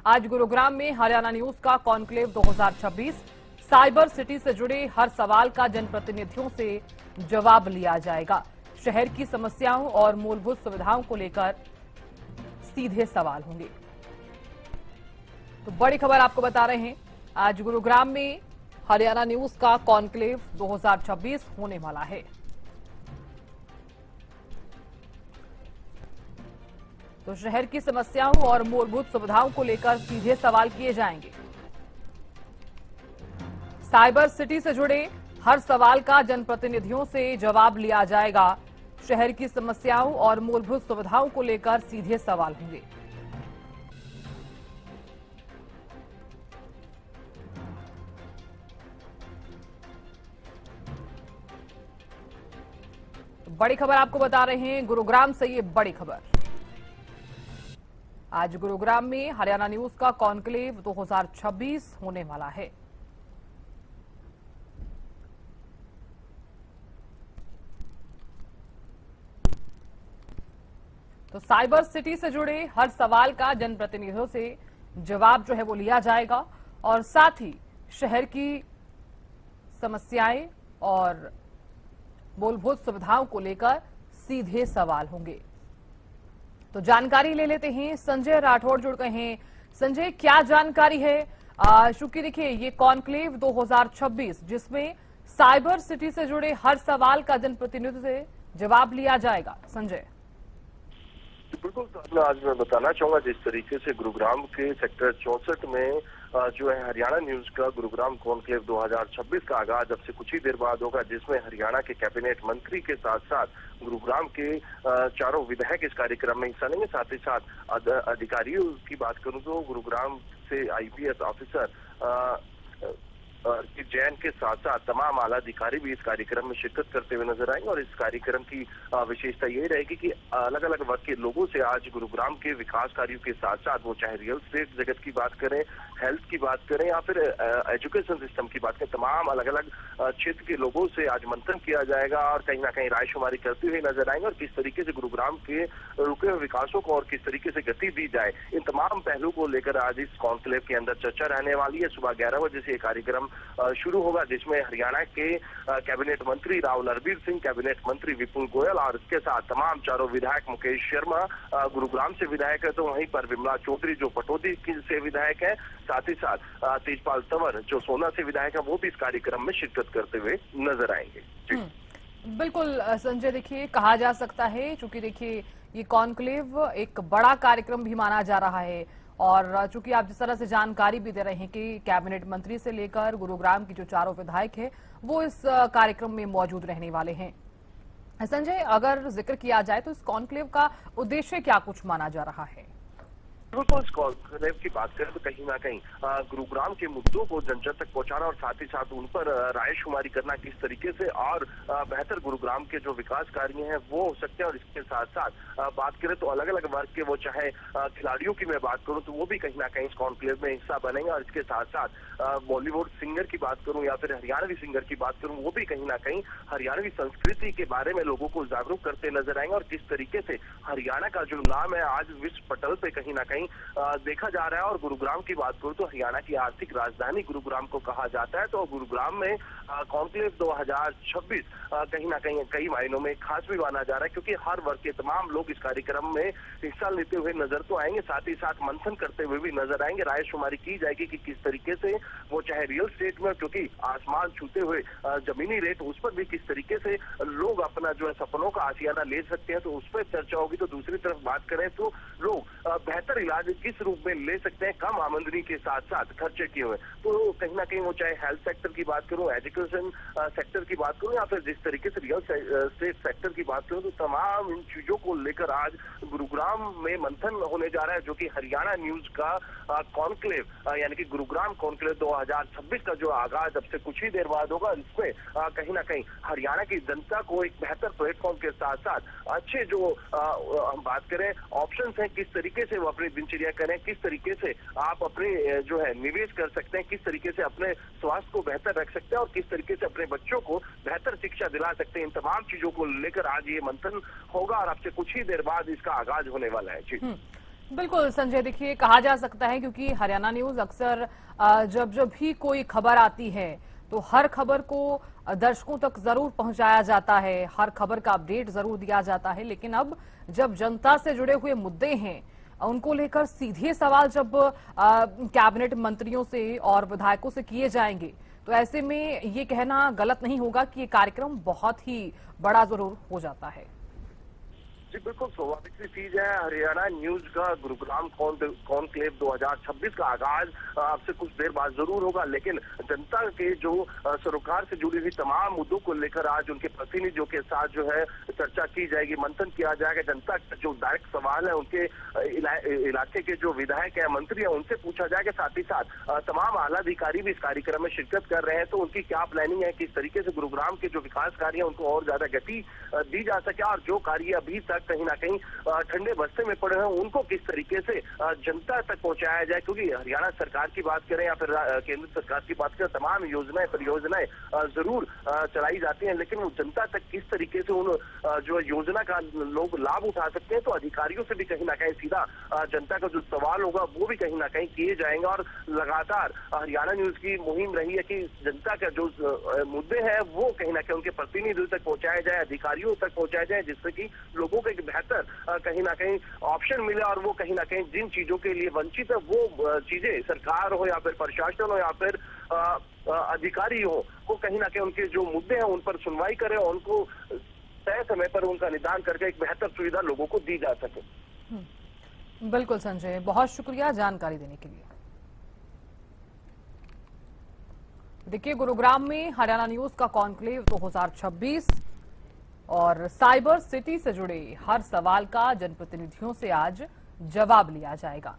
आज गुरुग्राम में हरियाणा न्यूज का कॉन्क्लेव 2026 साइबर सिटी से जुड़े हर सवाल का जनप्रतिनिधियों से जवाब लिया जाएगा। शहर की समस्याओं और मूलभूत सुविधाओं को लेकर सीधे सवाल होंगे। तो बड़ी खबर आपको बता रहे हैं, आज गुरुग्राम में हरियाणा न्यूज का कॉन्क्लेव 2026 होने वाला है। तो शहर की समस्याओं और मूलभूत सुविधाओं को लेकर सीधे सवाल किए जाएंगे। साइबर सिटी से जुड़े हर सवाल का जनप्रतिनिधियों से जवाब लिया जाएगा। शहर की समस्याओं और मूलभूत सुविधाओं को लेकर सीधे सवाल होंगे। बड़ी खबर आपको बता रहे हैं, गुरुग्राम से ये बड़ी खबर। आज गुरुग्राम में हरियाणा न्यूज का कॉन्क्लेव 2026 होने वाला है। तो साइबर सिटी से जुड़े हर सवाल का जनप्रतिनिधियों से जवाब जो है वो लिया जाएगा और साथ ही शहर की समस्याएं और मूलभूत सुविधाओं को लेकर सीधे सवाल होंगे। तो जानकारी ले लेते हैं, संजय राठौड़ जुड़ गए हैं। संजय, क्या जानकारी है? चूंकि देखिए ये कॉन्क्लेव 2026 जिसमें साइबर सिटी से जुड़े हर सवाल का जनप्रतिनिधि से जवाब लिया जाएगा। संजय, बिल्कुल, आज मैं बताना चाहूंगा जिस तरीके से गुरुग्राम के सेक्टर 64 में जो है हरियाणा न्यूज का गुरुग्राम कॉन्क्लेव 2026 का आगाज अब से कुछ ही देर बाद होगा, जिसमें हरियाणा के कैबिनेट मंत्री के साथ साथ गुरुग्राम के चारों विधायक इस कार्यक्रम में हिस्सा लेंगे। साथ ही साथ अधिकारियों की बात करूं तो गुरुग्राम से आईपीएस ऑफिसर जैन के साथ साथ तमाम आला अधिकारी भी इस कार्यक्रम में शिरकत करते हुए नजर आएंगे। और इस कार्यक्रम की विशेषता यही रहेगी कि अलग अलग वर्ग के लोगों से आज गुरुग्राम के विकास कार्यों के साथ साथ वो चाहे रियल एस्टेट जगत की बात करें, हेल्थ की बात करें या फिर एजुकेशन सिस्टम की बात करें, तमाम अलग अलग क्षेत्र के लोगों से आज मंथन किया जाएगा और कहीं ना कहीं रायशुमारी करते हुए नजर आएंगे। और किस तरीके से गुरुग्राम के रुके हुए विकासों को और किस तरीके से गति दी जाए, इन तमाम पहलू को लेकर आज इस कॉन्क्लेव के अंदर चर्चा रहने वाली है। सुबह 11 बजे से ये कार्यक्रम शुरू होगा, जिसमें हरियाणा के कैबिनेट मंत्री राव नरबीर सिंह, कैबिनेट मंत्री विपुल गोयल और इसके साथ तमाम चारों विधायक, मुकेश शर्मा गुरुग्राम से विधायक है तो वहीं पर विमला चौधरी जो पटौदी से विधायक है, साथ ही साथ तेजपाल तंवर जो सोना से विधायक है, वो भी इस कार्यक्रम में शिरकत करते हुए नजर आएंगे। बिल्कुल संजय, देखिए कहा जा सकता है चूंकि देखिए ये कॉन्क्लेव एक बड़ा कार्यक्रम भी माना जा रहा है और चूंकि आप जिस तरह से जानकारी भी दे रहे हैं कि कैबिनेट मंत्री से लेकर गुरुग्राम की जो चारों विधायक है वो इस कार्यक्रम में मौजूद रहने वाले हैं। संजय, अगर जिक्र किया जाए तो इस कॉन्क्लेव का उद्देश्य क्या कुछ माना जा रहा है? बिल्कुल, इस कॉन्क्लेव की बात करें तो कहीं ना कहीं गुरुग्राम के मुद्दों को जन जन तक पहुंचाना और साथ ही साथ उन पर रायशुमारी करना किस तरीके से और बेहतर गुरुग्राम के जो विकास कार्य हैं वो हो सकते हैं। और इसके साथ साथ बात करें तो अलग अलग वर्ग के वो चाहे खिलाड़ियों की मैं बात करूं तो वो भी कहीं ना कहीं इस कॉन्क्लेव में हिस्सा बनेंगे। और इसके साथ साथ बॉलीवुड सिंगर की बात करूं या फिर हरियाणवी सिंगर की बात करूं, वो भी कहीं ना कहीं हरियाणवी संस्कृति के बारे में लोगों को जागरूक करते नजर आएंगे। और किस तरीके से हरियाणा का जो नाम है आज विश्व पटल पे कहीं ना कहीं देखा जा रहा है। और गुरुग्राम की बात करूं तो हरियाणा की आर्थिक राजधानी गुरुग्राम को कहा जाता है। तो गुरुग्राम में कॉन्क्लेव 2026 कहीं ना कहीं कई मायनों में खास भी माना जा रहा है, क्योंकि हर वर्ग के तमाम लोग इस कार्यक्रम में हिस्सा लेते हुए नजर तो आएंगे, साथ ही साथ मंथन करते हुए भी नजर आएंगे। रायशुमारी की जाएगी कि किस तरीके से वो चाहे रियल स्टेट में, क्योंकि आसमान छूते हुए जमीनी रेट उस पर भी किस तरीके से लोग अपना जो है सपनों का आशियाना ले सकते हैं, तो उस पर चर्चा होगी। तो दूसरी तरफ बात करें तो लोग बेहतर इलाज किस रूप में ले सकते हैं कम आमदनी के साथ साथ खर्चे किए हुए, तो कहीं ना कहीं वो चाहे हेल्थ सेक्टर की बात करूं, एजुकेशन सेक्टर की बात करूं या फिर जिस तरीके से रियल स्टेट सेक्टर की बात करूं, तो तमाम इन चीजों को लेकर आज गुरुग्राम में मंथन होने जा रहा है, जो कि हरियाणा न्यूज का कॉन्क्लेव यानी कि गुरुग्राम कॉन्क्लेव 2026 का जो आगाज अब से कुछ ही देर बाद होगा। इसमें कहीं ना कहीं हरियाणा की जनता को एक बेहतर प्लेटफॉर्म के साथ साथ अच्छे जो हम बात करें ऑप्शंस हैं, किस तरीके से वो अपनी दिनचर्या करें, किस तरीके से आप अपने जो है निवेश कर सकते हैं, किस तरीके से अपने स्वास्थ्य को बेहतर रख सकते हैं और किस तरीके से अपने बच्चों को बेहतर शिक्षा दिला सकते हैं, इन तमाम चीजों को लेकर आज ये मंथन होगा और अब से कुछ ही देर बाद इसका आगाज होने वाला है। जी बिल्कुल संजय, देखिए कहा जा सकता है क्योंकि हरियाणा न्यूज अक्सर जब जब भी कोई खबर आती है तो हर खबर को दर्शकों तक जरूर पहुंचाया जाता है, हर खबर का अपडेट जरूर दिया जाता है। लेकिन अब जब जनता से जुड़े हुए मुद्दे हैं उनको लेकर सीधे सवाल जब कैबिनेट मंत्रियों से और विधायकों से किए जाएंगे तो ऐसे में ये कहना गलत नहीं होगा कि ये कार्यक्रम बहुत ही बड़ा जरूर हो जाता है। जी बिल्कुल स्वाभाविक सी चीज है। हरियाणा न्यूज का गुरुग्राम कॉन्क्लेव 2026 का आगाज अब से कुछ देर बाद जरूर होगा, लेकिन जनता के जो सरोकार से जुड़ी हुई तमाम मुद्दों को लेकर आज उनके प्रतिनिधियों के साथ जो है चर्चा की जाएगी, मंथन किया जाएगा। जनता का जो डायरेक्ट सवाल है उनके इलाके के जो विधायक है, मंत्री है, उनसे पूछा जाएगा। साथ ही साथ तमाम आला अधिकारी भी इस कार्यक्रम में शिरकत कर रहे हैं, तो उनकी क्या प्लानिंग है, किस तरीके से गुरुग्राम के जो विकास कार्य है उनको और ज्यादा गति दी जा सके, और जो कार्य अभी तक कहीं ना कहीं ठंडे बस्ते में पड़े हैं उनको किस तरीके से जनता तक पहुंचाया जाए। क्योंकि हरियाणा सरकार की बात करें या फिर केंद्र सरकार की बात करें, तमाम योजनाएं परियोजनाएं जरूर चलाई जाती हैं, लेकिन वो जनता तक किस तरीके से उन जो योजना का लोग लाभ उठा सकते हैं, तो अधिकारियों से भी कहीं ना कहीं सीधा जनता का जो सवाल होगा वो भी कहीं ना कहीं किए जाएंगे। और लगातार हरियाणा न्यूज की मुहिम रही है कि जनता का जो मुद्दे हैं वो कहीं ना कहीं उनके प्रतिनिधियों तक पहुंचाया जाए, अधिकारियों तक पहुंचाया जाए, जिससे कि लोगों को एक बेहतर कहीं ना कहीं ऑप्शन मिले और वो कहीं ना कहीं जिन चीजों के लिए वंचित है वो चीजें सरकार हो या फिर प्रशासन हो या फिर अधिकारी हो, वो कहीं ना कहीं उनके जो मुद्दे हैं उन पर सुनवाई करें, उनको तय समय पर उनका निदान करके एक बेहतर सुविधा लोगों को दी जा सके। बिल्कुल संजय, बहुत शुक्रिया जानकारी देने के लिए। देखिए, गुरुग्राम में हरियाणा न्यूज का कॉन्क्लेव 2026 और साइबर सिटी से जुड़े हर सवाल का जनप्रतिनिधियों से आज जवाब लिया जाएगा।